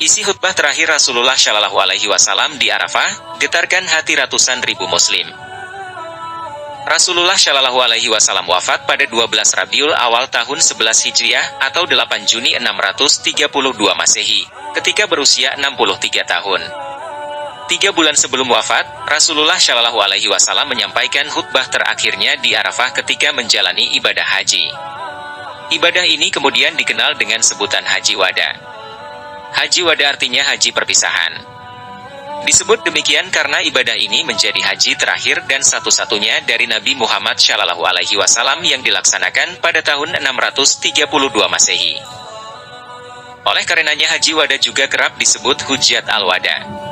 Isi khutbah terakhir Rasulullah Shallallahu Alaihi Wasallam di Arafah getarkan hati ratusan ribu Muslim. Rasulullah Shallallahu Alaihi Wasallam wafat pada 12 Rabiul Awal tahun 11 Hijriah atau 8 Juni 632 Masehi, ketika berusia 63 tahun. 3 bulan sebelum wafat, Rasulullah Shallallahu Alaihi Wasallam menyampaikan khutbah terakhirnya di Arafah ketika menjalani ibadah haji. Ibadah ini kemudian dikenal dengan sebutan Haji Wada. Haji Wada artinya haji perpisahan. Disebut demikian karena ibadah ini menjadi haji terakhir dan satu-satunya dari Nabi Muhammad Shallallahu Alaihi Wasallam yang dilaksanakan pada tahun 632 Masehi. Oleh karenanya Haji Wada juga kerap disebut Hujjat Al-Wada.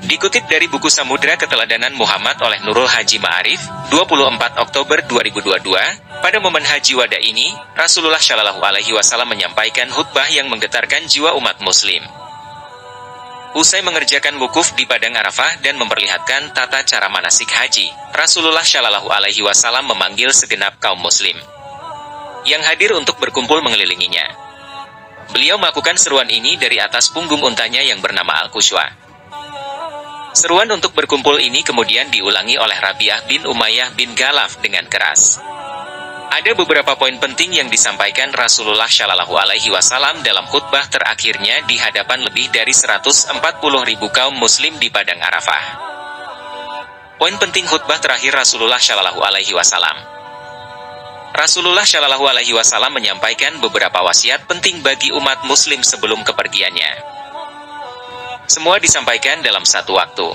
Dikutip dari buku Samudra Keteladanan Muhammad oleh Nurul Haji Ma'arif, 24 Oktober 2022, pada momen Haji Wada ini, Rasulullah Shallallahu Alaihi Wasallam menyampaikan khutbah yang menggetarkan jiwa umat Muslim. Usai mengerjakan wukuf di Padang Arafah dan memperlihatkan tata cara manasik haji, Rasulullah Shallallahu Alaihi Wasallam memanggil segenap kaum Muslim yang hadir untuk berkumpul mengelilinginya. Beliau melakukan seruan ini dari atas punggung untanya yang bernama Al-Qushwa. Seruan untuk berkumpul ini kemudian diulangi oleh Rabi'ah bin Umayyah bin Ghalaf dengan keras. Ada beberapa poin penting yang disampaikan Rasulullah Shallallahu Alaihi Wasallam dalam khutbah terakhirnya di hadapan lebih dari 140.000 kaum Muslim di Padang Arafah. Poin penting khutbah terakhir Rasulullah Shallallahu Alaihi Wasallam. Rasulullah Shallallahu Alaihi Wasallam menyampaikan beberapa wasiat penting bagi umat Muslim sebelum kepergiannya. Semua disampaikan dalam satu waktu.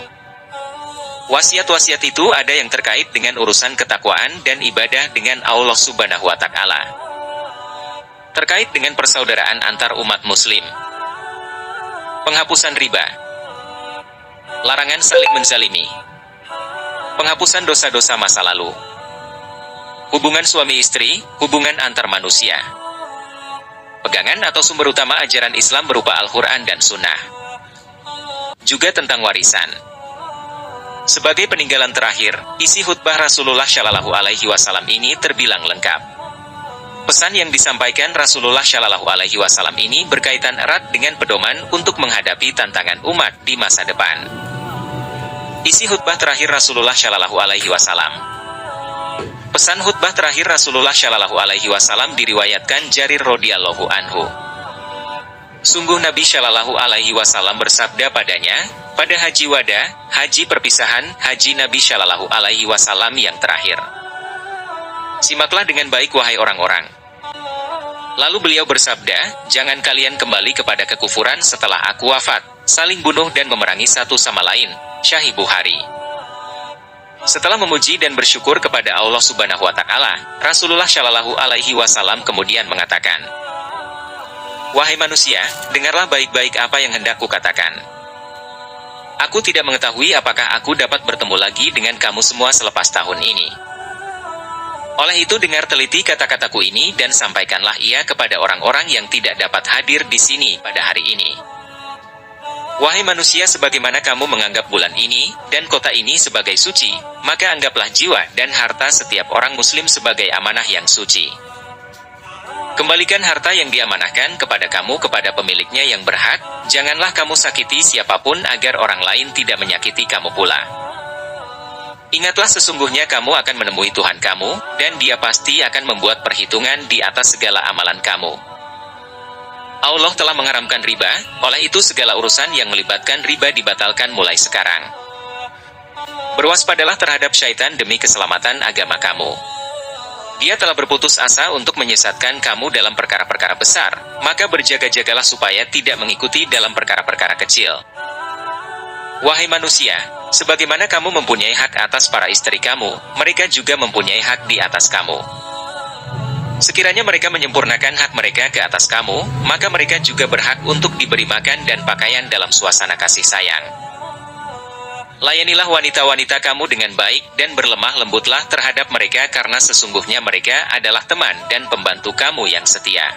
Wasiat-wasiat itu ada yang terkait dengan urusan ketakwaan dan ibadah dengan Allah Subhanahu wa Ta'ala. Terkait dengan persaudaraan antar umat Muslim. Penghapusan riba. Larangan saling menzalimi. Penghapusan dosa-dosa masa lalu. Hubungan suami istri, hubungan antar manusia. Pegangan atau sumber utama ajaran Islam berupa Al-Quran dan Sunnah. Juga tentang warisan. Sebagai peninggalan terakhir, isi khutbah Rasulullah Shallallahu Alaihi Wasallam ini terbilang lengkap. Pesan yang disampaikan Rasulullah Shallallahu Alaihi Wasallam ini berkaitan erat dengan pedoman untuk menghadapi tantangan umat di masa depan. Isi khutbah terakhir Rasulullah Shallallahu Alaihi Wasallam. Pesan khutbah terakhir Rasulullah Shallallahu Alaihi Wasallam diriwayatkan Jarir radhiyallahu anhu. Sungguh Nabi Shallallahu Alaihi Wasallam bersabda padanya, pada Haji Wada, haji perpisahan, haji Nabi Shallallahu Alaihi Wasallam yang terakhir. Simaklah dengan baik wahai orang-orang. Lalu beliau bersabda, jangan kalian kembali kepada kekufuran setelah aku wafat, saling bunuh dan memerangi satu sama lain. Sahih Bukhari. Setelah memuji dan bersyukur kepada Allah Subhanahu wa Ta'ala, Rasulullah Shallallahu Alaihi Wasallam kemudian mengatakan, wahai manusia, dengarlah baik-baik apa yang hendak kukatakan. Aku tidak mengetahui apakah aku dapat bertemu lagi dengan kamu semua selepas tahun ini. Oleh itu dengar teliti kata-kataku ini dan sampaikanlah ia kepada orang-orang yang tidak dapat hadir di sini pada hari ini. Wahai manusia, sebagaimana kamu menganggap bulan ini dan kota ini sebagai suci, maka anggaplah jiwa dan harta setiap orang muslim sebagai amanah yang suci. Kembalikan harta yang diamanahkan kepada kamu kepada pemiliknya yang berhak, janganlah kamu sakiti siapapun agar orang lain tidak menyakiti kamu pula. Ingatlah sesungguhnya kamu akan menemui Tuhan kamu, dan Dia pasti akan membuat perhitungan di atas segala amalan kamu. Allah telah mengharamkan riba, oleh itu segala urusan yang melibatkan riba dibatalkan mulai sekarang. Berwaspadalah terhadap syaitan demi keselamatan agama kamu. Dia telah berputus asa untuk menyesatkan kamu dalam perkara-perkara besar, maka berjaga-jagalah supaya tidak mengikuti dalam perkara-perkara kecil. Wahai manusia, sebagaimana kamu mempunyai hak atas para istri kamu, mereka juga mempunyai hak di atas kamu. Sekiranya mereka menyempurnakan hak mereka ke atas kamu, maka mereka juga berhak untuk diberi makan dan pakaian dalam suasana kasih sayang. Layanilah wanita-wanita kamu dengan baik dan berlemah lembutlah terhadap mereka karena sesungguhnya mereka adalah teman dan pembantu kamu yang setia.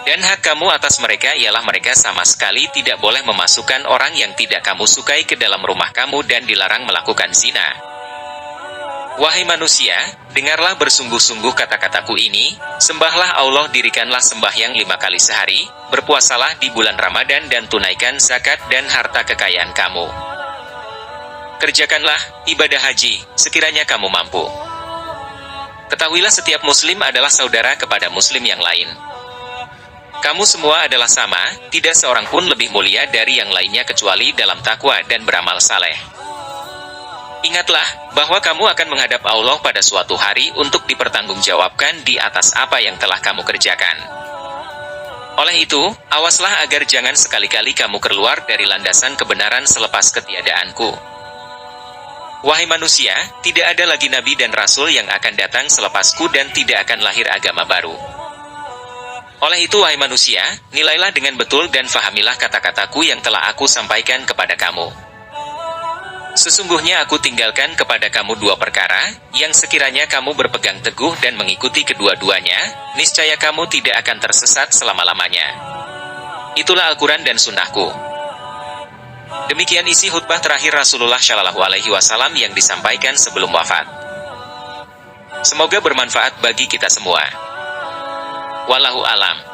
Dan hak kamu atas mereka ialah mereka sama sekali tidak boleh memasukkan orang yang tidak kamu sukai ke dalam rumah kamu dan dilarang melakukan zina. Wahai manusia, dengarlah bersungguh-sungguh kata-kataku ini, sembahlah Allah, dirikanlah sembahyang 5 kali sehari, berpuasalah di bulan Ramadan dan tunaikan zakat dan harta kekayaan kamu. Kerjakanlah ibadah haji, sekiranya kamu mampu. Ketahuilah setiap muslim adalah saudara kepada muslim yang lain. Kamu semua adalah sama, tidak seorang pun lebih mulia dari yang lainnya kecuali dalam takwa dan beramal saleh. Ingatlah, bahwa kamu akan menghadap Allah pada suatu hari untuk dipertanggungjawabkan di atas apa yang telah kamu kerjakan. Oleh itu, awaslah agar jangan sekali-kali kamu keluar dari landasan kebenaran selepas ketiadaanku. Wahai manusia, tidak ada lagi nabi dan rasul yang akan datang selepasku dan tidak akan lahir agama baru. Oleh itu, wahai manusia, nilailah dengan betul dan fahamilah kata-kataku yang telah aku sampaikan kepada kamu. Sesungguhnya aku tinggalkan kepada kamu 2 perkara, yang sekiranya kamu berpegang teguh dan mengikuti kedua-duanya, niscaya kamu tidak akan tersesat selama-lamanya. Itulah Al-Quran dan Sunnahku. Demikian isi khutbah terakhir Rasulullah Shallallahu Alaihi Wasallam yang disampaikan sebelum wafat. Semoga bermanfaat bagi kita semua. Wallahu alam.